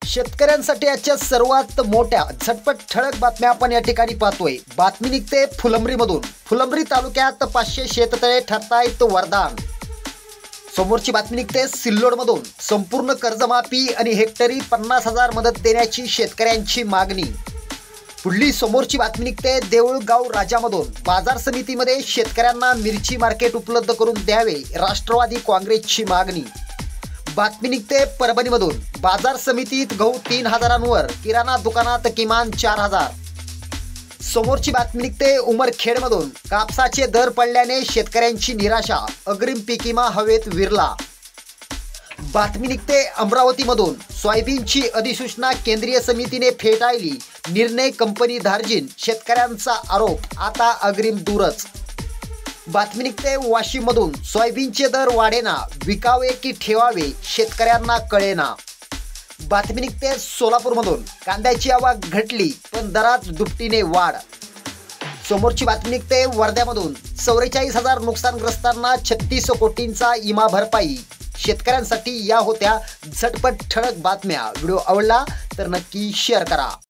शेतकऱ्यांसाठी आजच्या सर्वात मोठ्या झटपट ठळक बातम्या आपण या ठिकाणी पाहतोय। बातमी निघते फुलंब्रीमधून। फुलंब्री तालुक्यात 500 शेततळे ठरतायत वरदान। समोरची बातमी निघते सिल्लोडमधून। संपूर्ण कर्जमाफी आणि हेक्टरी 50,000 मदत देण्याची शेतकऱ्यांची मागणी। पुढली समोरची बातमी निघते देऊळगाव राजामधून। बाजार समितीमध्ये शेतकऱ्यांना मिरची मार्केट उपलब्ध करून द्यावे, राष्ट्रवादी काँग्रेसची मागणी। बातमी निघते परभणीमधून। बाजार समितीत गहू 3,000वर, किराणा दुकानात किमान 4,000। समोरची बातमी निघते उमरखेडमधून। कापसाचे दर पडल्याने शेतकऱ्यांची निराशा, अग्रिम पीक विमा हवेत विरला। बातमी निघते अमरावतीमधून। सोयाबीनची अधिसूचना केंद्रीय समितीने फेटाळली, निर्णय कंपनी धार्जिन, शेतकऱ्यांचा आरोप, आता अग्रिम दूरच। बातमी निघते वाशिममधून। सोयाबीनचे दर वाढेना, विकावे की ठेवावे शेतकऱ्यांना कळेना। बातमी निघते सोलापूरमधून। कांद्याची आवक घटली पण दरात दुपटीने वाढ। समोरची बातमी निघते वर्ध्यामधून। 44,000 नुकसानग्रस्तांना 36 कोटींचा विमा भरपाई। शेतकऱ्यांसाठी या होत्या झटपट ठळक बातम्या। व्हिडिओ आवडला तर नक्की शेअर करा।